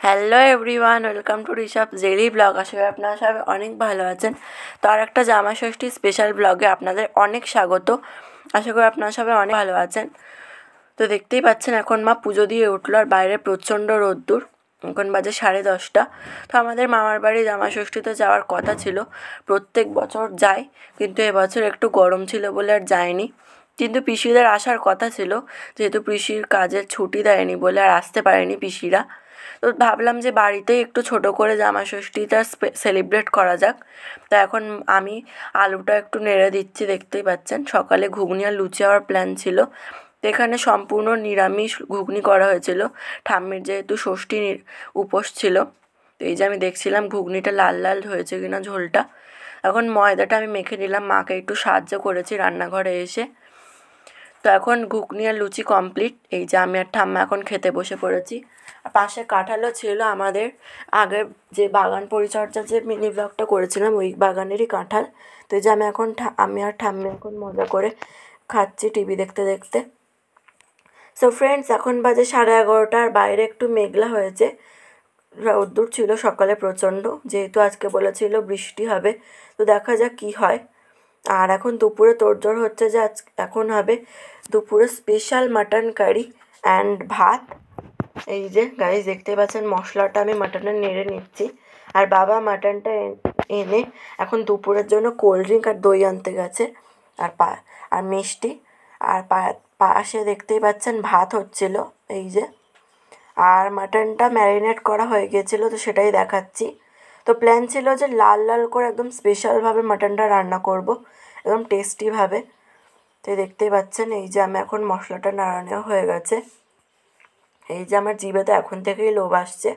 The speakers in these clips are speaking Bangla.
Hello everyone, welcome to Rishabh Jelly blog. আশা করি আপনারা সবাই অনেক ভালো আছেন। তো আর একটা জামা ষষ্ঠী স্পেশাল ব্লগে আপনাদের অনেক স্বাগত। আশা করি আপনারা সবাই অনেক ভালো আছেন। তো দেখতেই পাচ্ছেন এখন মা পুজো দিয়ে উঠলো, আর বাইরে প্রচণ্ড রোদ্দুর। এখন বাজে 10:30। তো আমাদের মামার বাড়ি জামা ষষ্ঠীতে যাওয়ার কথা ছিল, প্রত্যেক বছর যাই, কিন্তু এবছর একটু গরম ছিল বলে আর যায়নি। কিন্তু পিসিদের আসার কথা ছিল, যেহেতু পিসির কাজের ছুটি দেয়নি বলে আর আসতে পারেনি পিসিরা। তো ভাবলাম যে বাড়িতেই একটু ছোট করে জামা ষষ্ঠীটা সেলিব্রেট করা যাক। তো এখন আমি আলুটা একটু নেড়ে দিচ্ছি, দেখতেই পাচ্ছেন। সকালে ঘুগনি আর লুচি হওয়ার প্ল্যান ছিল, তো এখানে সম্পূর্ণ নিরামিষ ঘুগনি করা হয়েছিল। ঠাম্মির যেহেতু ষষ্ঠী উপোস ছিল, তো এই যে আমি দেখছিলাম ঘুগনিটা লাল লাল হয়েছে কিনা ঝোলটা। এখন ময়দাটা আমি মেখে নিলাম, মাকে একটু সাহায্য করেছি রান্নাঘরে এসে। তো এখন ঘুগনি আর লুচি কমপ্লিট। এই যে আমি আর ঠাম্মা এখন খেতে বসে পড়েছি। আর পাশে কাঁঠালও ছিল, আমাদের আগের যে বাগান পরিচর্যার যে মিনি ব্লগটা করেছিলাম ওই বাগানেরই কাঁঠাল। তো এই যে আমি আর ঠাম্মি এখন মজা করে খাচ্ছি টিভি দেখতে দেখতে। সো ফ্রেন্ডস, এখন বাজে 11:30, আর বাইরে একটু মেঘলা হয়েছে। রোদ্দুর ছিল সকালে প্রচণ্ড, যেহেতু আজকে বলেছিল বৃষ্টি হবে। তো দেখা যাক কী হয়। আর এখন দুপুরে তোড়জোড় হচ্ছে যে এখন হবে দুপুরে স্পেশাল মাটন কারি অ্যান্ড ভাত। এই যে গাইস দেখতে পাচ্ছেন মশলাটা আমি মাটনের নেড়ে নিচ্ছি। আর বাবা মাটনটা এনে এখন দুপুরের জন্য কোল্ড ড্রিঙ্ক আর দই আনতে গেছে, আর মিষ্টি। আর পাশে দেখতেই পাচ্ছেন ভাত হচ্ছিল, এই যে। আর মাটনটা ম্যারিনেট করা হয়ে গিয়েছিলো, তো সেটাই দেখাচ্ছি। তো প্ল্যান ছিল যে লাল লাল করে একদম স্পেশালভাবে মাটনটা রান্না করব, একদম টেস্টিভাবে। তো দেখতেই পাচ্ছেন এই যে আমি এখন মশলাটা নাড়ানো হয়ে গেছে। এই যে আমার জিভেতে এখন থেকেই লোভ আসছে।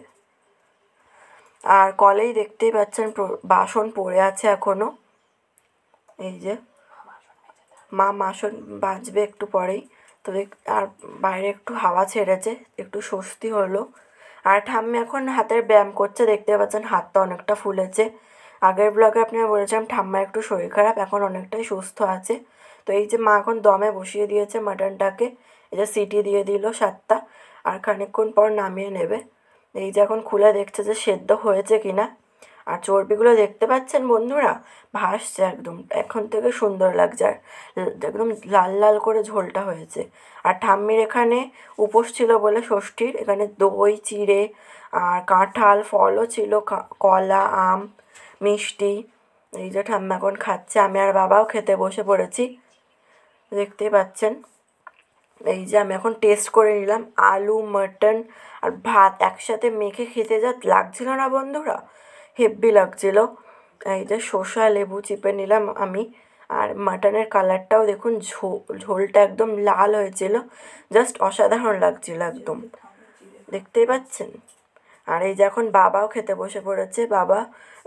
আর কলেই দেখতেই পাচ্ছেন বাসন পড়ে আছে এখনও। এই যে মা বাসন বাজবে একটু পরেই। তো আর বাইরে একটু হাওয়া ছেড়েছে, একটু স্বস্তি হলো। আর ঠাম্মি এখন হাতের ব্যায়াম করছে, দেখতে পাচ্ছেন হাতটা অনেকটা ফুলেছে। আগের ব্লগে আপনারা বলেছিলাম ঠাম্মা একটু শরীর খারাপ, এখন অনেকটাই সুস্থ আছে। তো এই যে মা এখন দমে বসিয়ে দিয়েছে মাটনটাকে। এই যে সিটি দিয়ে দিল 7টা, আর খানিকক্ষণ পর নামিয়ে নেবে। এই যে এখন খুলে দেখছে যে সেদ্ধ হয়েছে কিনা। আর চর্বিগুলো দেখতে পাচ্ছেন বন্ধুরা, ভাসছে একদম, এখন থেকে সুন্দর লাগছে। আর একদম লাল লাল করে ঝোলটা হয়েছে। আর ঠাম্মির এখানে উপোস ছিল বলে ষষ্ঠীর, এখানে দই চিড়ে আর কাঁঠাল ফলও ছিল, কলা আম মিষ্টি। এই যে ঠাম্মা এখন খাচ্ছে, আমি আর বাবাও খেতে বসে পড়েছি, দেখতেই পাচ্ছেন। এই যে আমি এখন টেস্ট করে নিলাম আলু মাটন আর ভাত একসাথে মেখে খেতে যা লাগছিল না বন্ধুরা, হেব্বি লাগছিল। এই যে শসা লেবু চিপে নিলাম আমি। আর মাটনের কালারটাও দেখুন, ঝোলটা একদম লাল হয়েছিল, জাস্ট অসাধারণ লাগছিল একদম, দেখতেই পাচ্ছেন। আর এই যে এখন বাবাও খেতে বসে পড়েছে, বাবা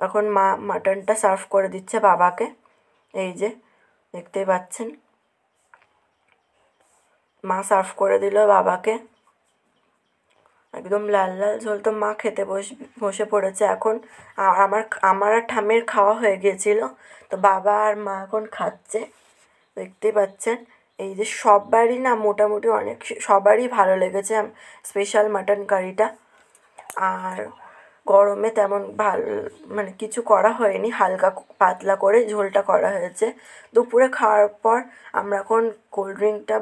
এখন মাটনটা সার্ভ করে দিচ্ছে বাবাকে। এই যে দেখতেই পাচ্ছেন মা সার্ভ করে দিল বাবাকে, একদম লাল লাল ঝোল। তো মা খেতে বসে পড়েছে এখন। আর আমার আর ঠাম্মির খাওয়া হয়ে গিয়েছিল, তো বাবা আর মা এখন খাচ্ছে, দেখতেই পাচ্ছেন। এই যে সবারই না মোটামুটি সবারই ভালো লেগেছে স্পেশাল মাটন কারিটা। আর গরমে তেমন মানে কিছু করা হয়নি, হালকা পাতলা করে ঝোলটা করা হয়েছে। দুপুরে খাওয়ার পর আমরা এখন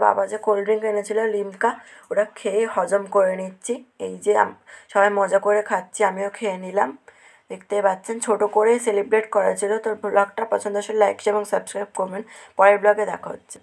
বাবা যে কোল্ড ড্রিঙ্ক এনেছিল লিমকা, ওটা খেয়ে হজম করে নিচ্ছি। এই যে সবাই মজা করে খাচ্ছি, আমিও খেয়ে নিলাম, দেখতেই পাচ্ছেন। ছোটো করে সেলিব্রেট করা ছিল। তো ব্লগটা পছন্দ আসলে লাইক এবং সাবস্ক্রাইব করবেন। পরের ব্লগে দেখা হচ্ছে।